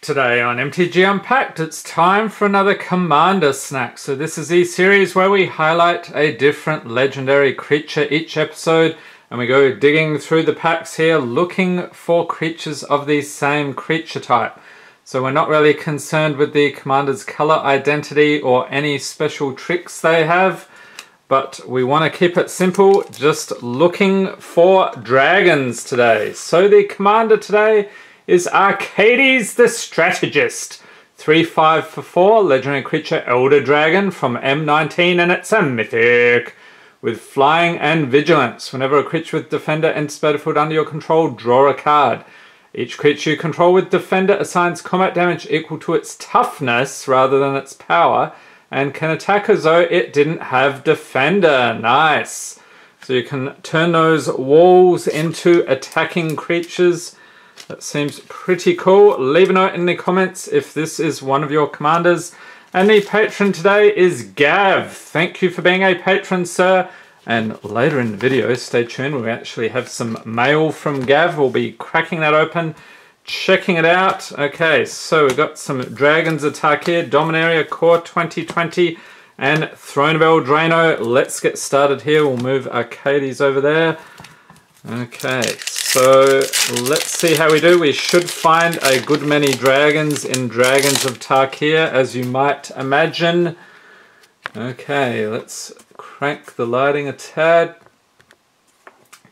Today on MTG Unpacked, it's time for another Commander Snack. So this is the series where we highlight a different legendary creature each episode, and we go digging through the packs here looking for creatures of the same creature type. So we're not really concerned with the commander's color identity or any special tricks they have, but we want to keep it simple, just looking for dragons today. So the commander today is Arcades the Strategist. 3/5 for 4, legendary creature Elder Dragon from M19, and it's a mythic. With flying and vigilance. Whenever a creature with defender enters battlefield under your control, draw a card. Each creature you control with defender assigns combat damage equal to its toughness rather than its power, and can attack as though it didn't have defender. Nice. So you can turn those walls into attacking creatures. That seems pretty cool. Leave a note in the comments if this is one of your commanders. And the patron today is Gav. Thank you for being a patron, sir. And later in the video, stay tuned, we actually have some mail from Gav. We'll be cracking that open, checking it out. Okay, so we've got some Dragons of Tarkir, Dominaria Core 2020, and Throne of Eldraine. Let's get started here. We'll move Arcades over there. Okay, so let's see how we do. We should find a good many dragons in Dragons of Tarkir, as you might imagine. Okay, let's crank the lighting a tad.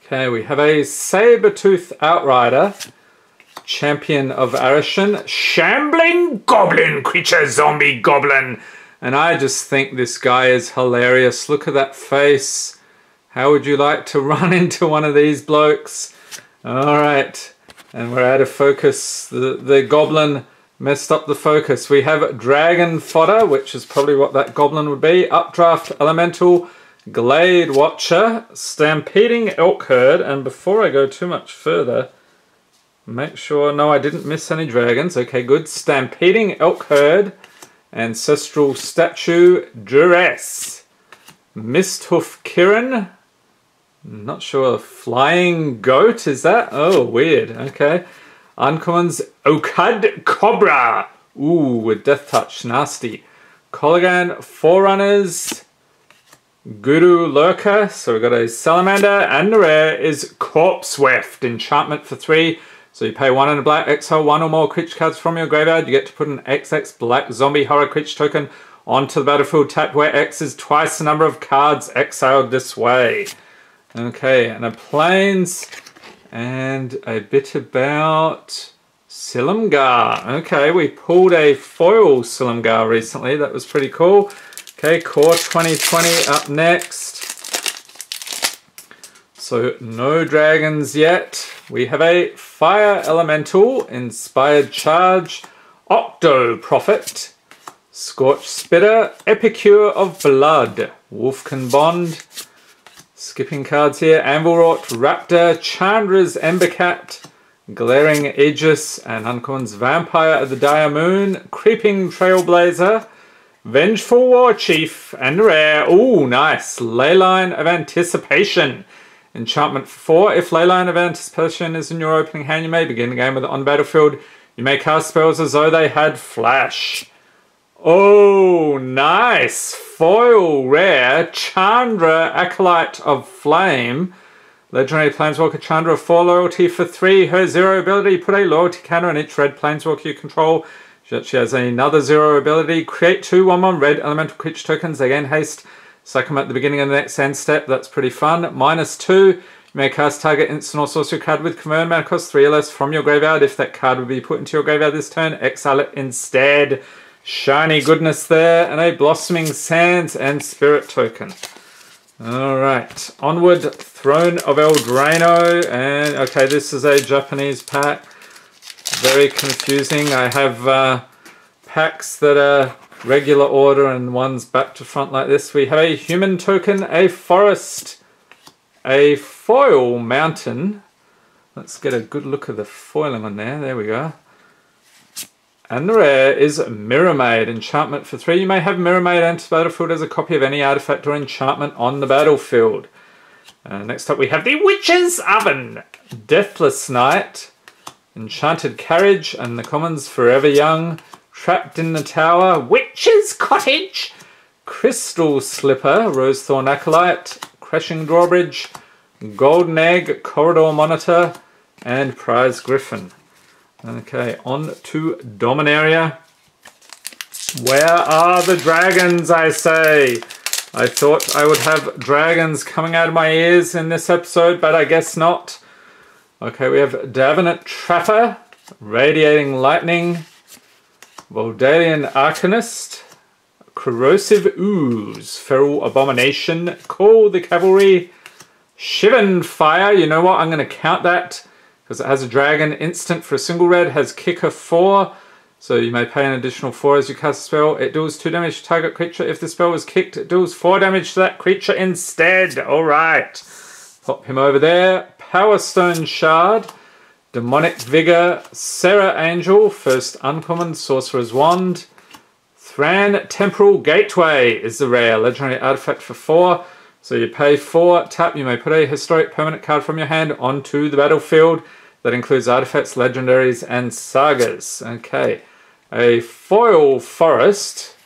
Okay, we have a Sabertooth Outrider, Champion of Arishan, Shambling Goblin Creature Zombie Goblin. And I just think this guy is hilarious. Look at that face. How would you like to run into one of these blokes? Alright, and we're out of focus. The goblin messed up the focus. We have Dragon Fodder, which is probably what that goblin would be. Updraft Elemental, Glade Watcher, Stampeding Elk Herd, and before I go too much further, make sure, no, I didn't miss any dragons. Okay, good. Stampeding Elk Herd, Ancestral Statue, Duress, Misthoof Kirin, not sure, Flying Goat, is that? Oh, weird, okay. Uncommons, Okad Cobra, ooh, with Death Touch, nasty. Colligan, Forerunners, Guru Lurker, so we've got a Salamander, and the rare is Corpse Weft, enchantment for 3. So you pay 1 and a black, exile 1 or more creature cards from your graveyard, you get to put an XX black zombie horror creature token onto the battlefield tapped, where X is twice the number of cards exiled this way. Okay, and a plains, and a bit about Silumgar. Okay, we pulled a foil Silumgar recently, that was pretty cool. Okay, Core 2020 up next. So no dragons yet. We have a Fire Elemental, Inspired Charge, Octo Prophet, Scorch Spitter, Epicure of Blood, Wolfkin Bond. Skipping cards here, Anvilwrought Raptor, Chandra's Embercat, Glaring Aegis, and Uncommons Vampire of the Dire Moon, Creeping Trailblazer, Vengeful War Chief, and rare, ooh, nice, Leyline of Anticipation. Enchantment for 4. If Leyline of Anticipation is in your opening hand, you may begin the game with it on the battlefield. You may cast spells as though they had flash. Oh, nice! Foil rare, Chandra, Acolyte of Flame. Legendary Planeswalker Chandra, 4 loyalty for 3. Her 0 ability, put a loyalty counter on each red Planeswalker you control. She actually has another 0 ability. Create 2 1/1 red elemental creature tokens. They gain haste. Sack them at the beginning of the next end step. That's pretty fun. -2. You may cast target instant or sorcery card with convert mana cost 3 or less from your graveyard. If that card would be put into your graveyard this turn, exile it instead. Shiny goodness there, and a Blossoming Sands and Spirit token. Alright, onward, Throne of Eldraine, and okay, this is a Japanese pack. Very confusing. I have packs that are regular order and ones back to front like this. We have a human token, a forest, a foil mountain. Let's get a good look at the foiling on there. There we go. And the rare is Mirror Maid, enchantment for 3. You may have Mirror Maid enter the battlefield as a copy of any artifact or enchantment on the battlefield. Next up we have the Witch's Oven, Deathless Knight, Enchanted Carriage, and the commons Forever Young, Trapped in the Tower, Witch's Cottage, Crystal Slipper, Rosethorn Acolyte, Crashing Drawbridge, Golden Egg, Corridor Monitor, and Prize Griffin. Okay, on to Dominaria. Where are the dragons, I say? I thought I would have dragons coming out of my ears in this episode, but I guess not. Okay, we have Davenant Trapper, Radiating Lightning, Voldalian Arcanist, Corrosive Ooze, Feral Abomination, Call the Cavalry, Shivan Fire. You know what? I'm going to count that because it has a dragon instant for a single red, has kicker 4. So you may pay an additional 4 as you cast a spell. It deals 2 damage to target creature. If the spell was kicked, it deals 4 damage to that creature instead. Alright. Pop him over there. Power Stone Shard, Demonic Vigor, Serra Angel, first uncommon, Sorcerer's Wand. Thran Temporal Gateway is the rare legendary artifact for 4. So you pay 4, tap, you may put a historic permanent card from your hand onto the battlefield. That includes artifacts, legendaries, and sagas. Okay. A Foil Forest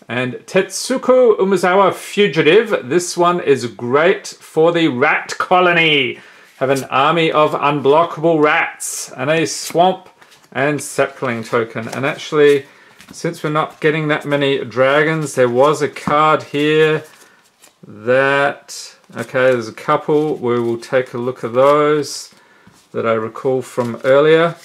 and Tetsuko Umezawa Fugitive. This one is great for the rat colony. Have an army of unblockable rats and a swamp and sapling token. And actually, since we're not getting that many dragons, there was a card here that... Okay, there's a couple. We will take a look at those that I recall from earlier.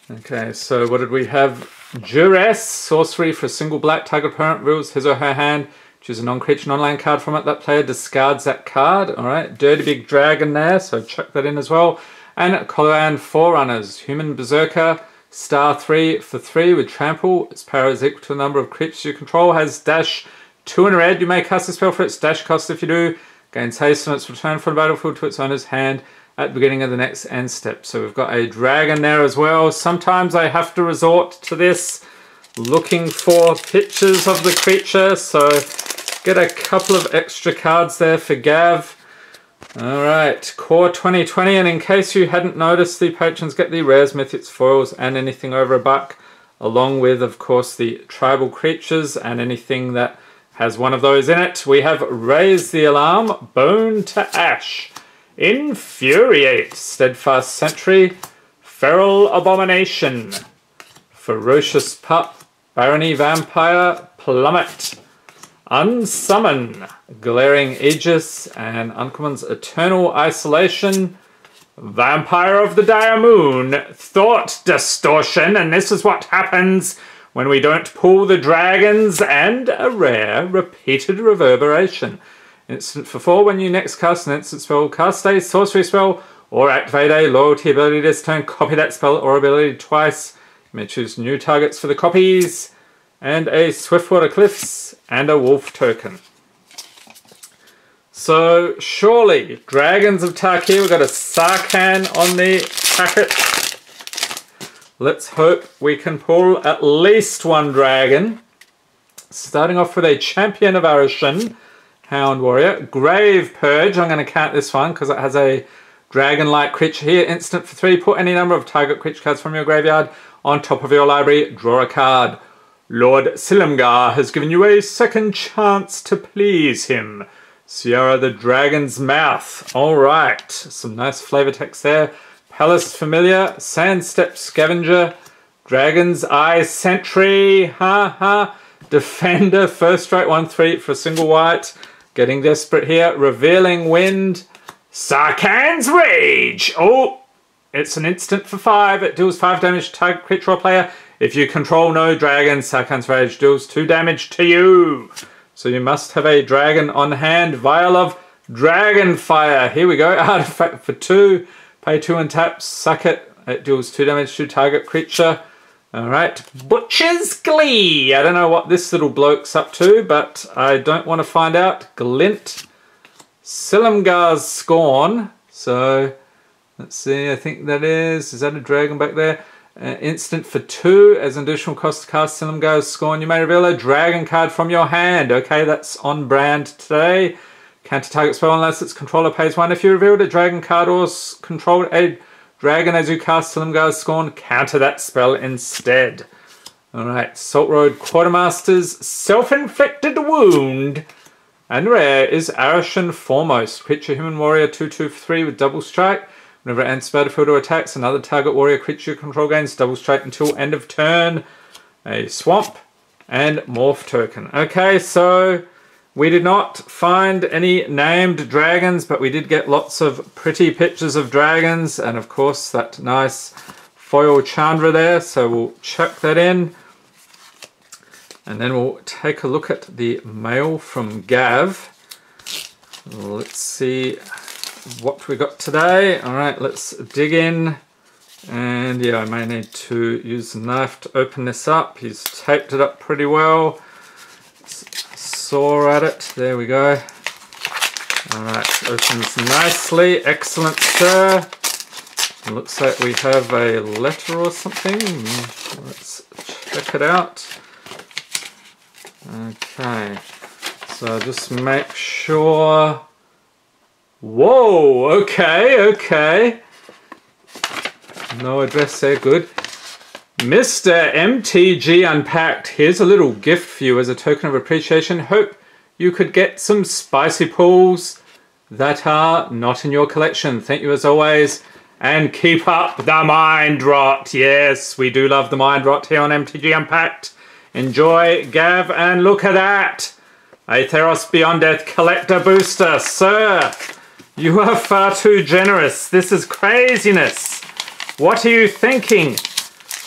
Okay, so what did we have? Duress, sorcery for a single black. Target opponent reveals his or her hand. Choose a non-creature, non-land card from it. That player discards that card. Alright, Dirty Big Dragon there, so chuck that in as well. And Coloran Forerunners, Human Berserker, star 3 for 3 with Trample. Its power is equal to the number of creatures you control. Has dash 2 in a red. You may cast a spell for its dash cost if you do. Gains haste on its return from the battlefield to its owner's hand at the beginning of the next end step. So we've got a dragon there as well. Sometimes I have to resort to this, looking for pictures of the creature. So get a couple of extra cards there for Gav. Alright, Core 2020. And in case you hadn't noticed, the patrons get the rares, mythics, foils, and anything over $1. Along with, of course, the tribal creatures and anything that has one of those in it. We have Raise the Alarm, Bone to Ash, Infuriate, Steadfast Sentry, Feral Abomination, Ferocious Pup, Barony Vampire, Plummet, Unsummon, Glaring Aegis, and Uncommon's Eternal Isolation, Vampire of the Dire Moon, Thought Distortion, and this is what happens when we don't pull the dragons, and a rare Repeated Reverberation. Instant for 4, when you next cast an instant spell, cast a sorcery spell, or activate a loyalty ability this turn, copy that spell or ability twice. You may choose new targets for the copies, and a Swiftwater Cliffs, and a Wolf token. So, surely, Dragons of Tarkir, we've got a Sarkhan on the packet. Let's hope we can pull at least one dragon. Starting off with a Champion of Arishan, Hound Warrior, Grave Purge. I'm going to count this one because it has a dragon-like creature here. Instant for 3, put any number of target creature cards from your graveyard on top of your library, draw a card. Lord Silumgar has given you a second chance to please him. Sierra the Dragon's Mouth. Alright, some nice flavor text there. Palace Familiar, Sandstep Scavenger, Dragon's Eye Sentry, Defender, first strike 1/3 for a single white. Getting desperate here. Revealing Wind, Sarkhan's Rage. Oh, it's an instant for 5. It deals 5 damage to target creature or player. If you control no dragon, Sarkhan's Rage deals 2 damage to you. So you must have a dragon on hand. Vial of Dragonfire. Here we go. Artifact for 2. Pay 2 and tap. Suck it. It deals 2 damage to target creature. Alright. Butcher's Glee. I don't know what this little bloke's up to, but I don't want to find out. Glint. Silumgar's Scorn. So, let's see. I think that is that a dragon back there? Instant for 2 as an additional cost to cast Silumgar's Scorn. You may reveal a dragon card from your hand. Okay, that's on brand today. Counter target spell unless its controller pays 1. If you revealed a dragon card or controlled a dragon as you cast Silumgar's Scorn, counter that spell instead. Alright, Salt Road Quartermaster's Self-Inflicted Wound. And rare is Arishan Foremost. Creature Human Warrior 2/2/3 with double strike. Whenever it enters battlefield or attacks, another target warrior creature you control gains double strike until end of turn. A swamp and morph token. Okay, so we did not find any named dragons, but we did get lots of pretty pictures of dragons, and of course that nice foil Chandra there, so we'll chuck that in. And then we'll take a look at the mail from Gav. Let's see what we got today. Alright, let's dig in. And yeah, I may need to use the knife to open this up. He's taped it up pretty well. Saw at it. There we go. Alright, opens nicely. Excellent, sir. It looks like we have a letter or something. Let's check it out. Okay, so just make sure. Whoa, okay. No address there, good. Mr. MTG Unpacked, here's a little gift for you as a token of appreciation. Hope you could get some spicy pulls that are not in your collection. Thank you as always, and keep up the mind rot. Yes, we do love the mind rot here on MTG Unpacked. Enjoy, Gav, and look at that! A Theros Beyond Death Collector Booster. Sir, you are far too generous. This is craziness. What are you thinking?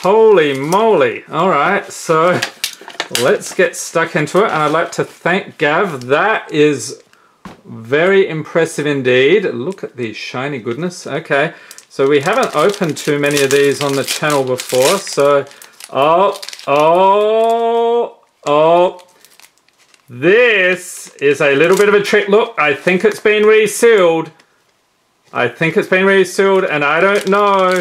Holy moly. Alright, so let's get stuck into it. And I'd like to thank Gav. That is very impressive indeed. Look at the shiny goodness. Okay, so we haven't opened too many of these on the channel before, so... Oh, this is a little bit of a trick. Look, I think it's been resealed. And I don't know.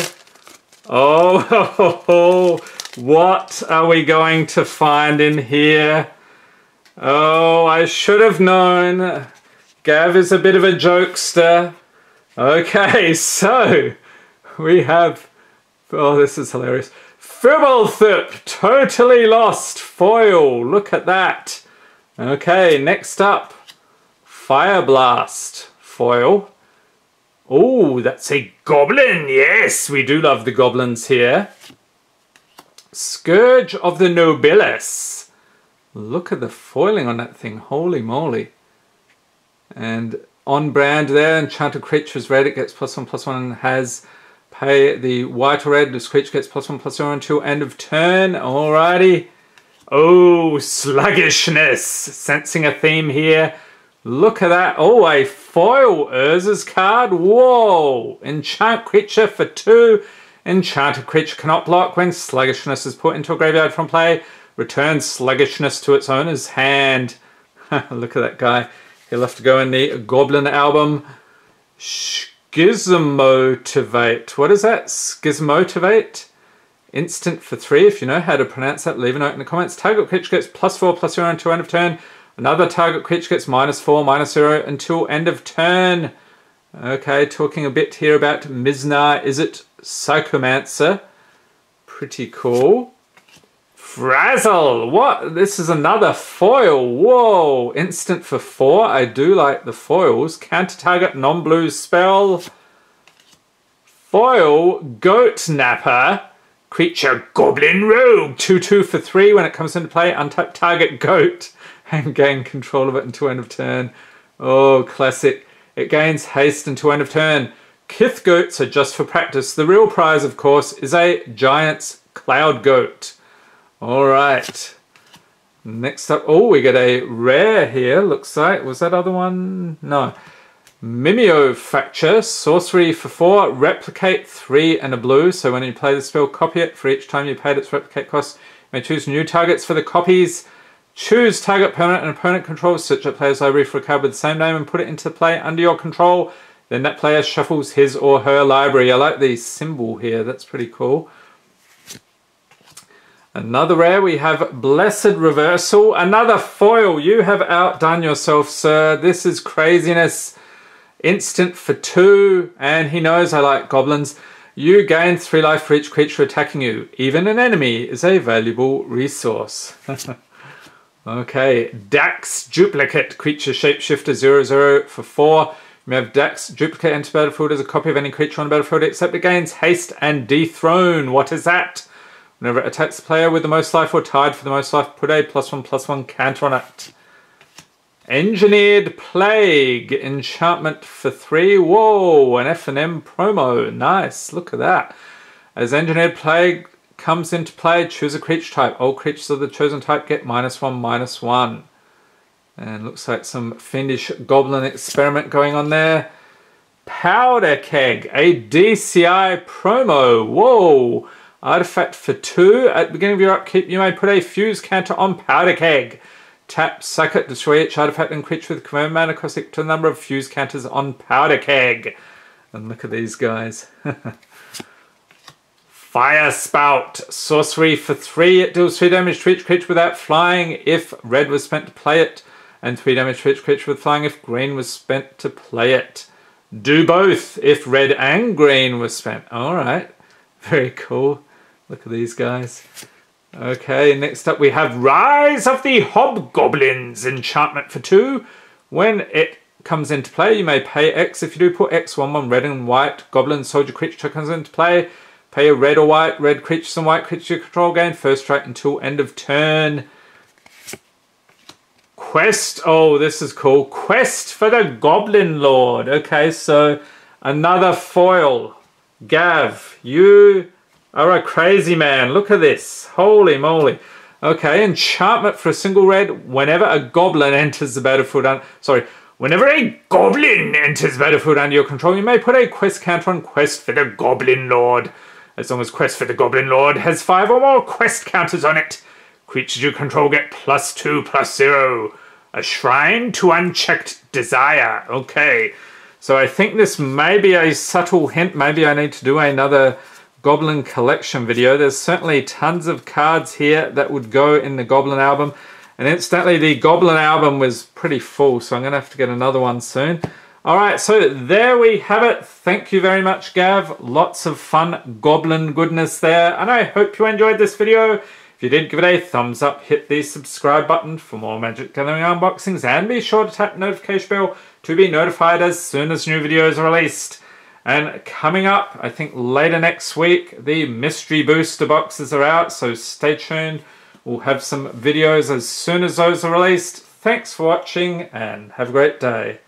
Oh, what are we going to find in here? Oh, I should have known. Gav is a bit of a jokester. Okay, so we have... Oh, this is hilarious. Fibblethip, Totally Lost foil. Look at that. Okay, next up, Fire Blast foil. Oh, that's a goblin. Yes, we do love the goblins here. Scourge of the Nobilis. Look at the foiling on that thing. Holy moly. And on brand there, enchanted creatures red, it gets +1/+1 and has... Pay the white or red, this creature gets +1/+0 until end of turn. Alrighty. Oh, sluggishness. Sensing a theme here. Look at that. Oh, a foil Urza's card. Whoa. Enchant creature for 2. Enchanted creature cannot block when sluggishness is put into a graveyard from play. Returns sluggishness to its owner's hand. Look at that guy. He'll have to go in the Goblin album. Schismotivate. What is that? Schismotivate? Instant for 3. If you know how to pronounce that, leave a note in the comments. Target creature gets +4/+0 until end of turn. Another target creature gets -4/-0 until end of turn. Okay, talking a bit here about Miznar. Is it Psychomancer? Pretty cool. Frazzle! What? This is another foil. Whoa! Instant for 4. I do like the foils. Counter target non-blue spell. Foil Goat Napper. Creature Goblin Rogue. 2/2 for 3. When it comes into play, untap target goat and gain control of it until end of turn. Oh, classic. It gains haste until end of turn. Kith goats are just for practice. The real prize, of course, is a Giant's Cloud Goat. Alright. Next up, oh, we get a rare here, looks like. Was that other one? No. Mimeofracture, sorcery for 4, replicate 3 and a blue. So when you play the spell, copy it. For each time you paid its replicate cost, you may choose new targets for the copies. Choose target permanent and opponent control. Search a player's library for a card with the same name and put it into play under your control. Then that player shuffles his or her library. I like the symbol here, that's pretty cool. Another rare, we have Blessed Reversal. Another foil. You have outdone yourself, sir. This is craziness. Instant for 2. And he knows I like goblins. You gain 3 life for each creature attacking you. Even an enemy is a valuable resource. Okay, Dax Duplicate, creature shapeshifter 0/0 for 4. You have Dax Duplicate enter battlefield as a copy of any creature on the battlefield except it gains haste and dethrone. What is that? Whenever it attacks the player with the most life or tied for the most life, put a +1/+1 counter on it. Engineered Plague, enchantment for 3. Whoa, an F&M promo. Nice, look at that. As Engineered Plague comes into play, choose a creature type. All creatures of the chosen type get -1/-1. And looks like some fiendish goblin experiment going on there. Powder Keg, a DCI promo. Whoa, artifact for 2. At the beginning of your upkeep, you may put a fuse counter on Powder Keg. Tap, sack it, destroy each artifact and creature with command mana across to the number of fuse counters on Powder Keg. And look at these guys. Fire Spout, sorcery for 3. It deals 3 damage to each creature without flying if red was spent to play it, and 3 damage to each creature with flying if green was spent to play it. Do both if red and green was spent. Alright, very cool. Look at these guys. Okay, next up we have Rise of the Hobgoblins, enchantment for 2. When it comes into play, you may pay X. If you do, put X 1/1 red and white. Goblin soldier creature comes into play. Pay a red or white. Red creatures and white creatures you control gain first strike until end of turn. Quest. Oh, this is cool. Quest for the Goblin Lord. Okay, so another foil. Gav, you are a crazy man. Look at this. Holy moly. Okay, enchantment for a single red. Whenever a goblin enters the battlefield whenever a goblin enters the battlefield under your control, you may put a quest counter on Quest for the Goblin Lord. As long as Quest for the Goblin Lord has 5 or more quest counters on it, creatures you control get +2/+0. A Shrine to Unchecked Desire. Okay, so I think this may be a subtle hint. Maybe I need to do another Goblin collection video. There's certainly tons of cards here that would go in the Goblin album, and incidentally the Goblin album was pretty full, so I'm gonna have to get another one soon. Alright, so there we have it. Thank you very much, Gav. Lots of fun Goblin goodness there, and I hope you enjoyed this video. If you did, give it a thumbs up, hit the subscribe button for more Magic Gathering unboxings, and be sure to tap the notification bell to be notified as soon as new videos are released. And coming up, I think later next week, the mystery booster boxes are out, so stay tuned. We'll have some videos as soon as those are released. Thanks for watching and have a great day.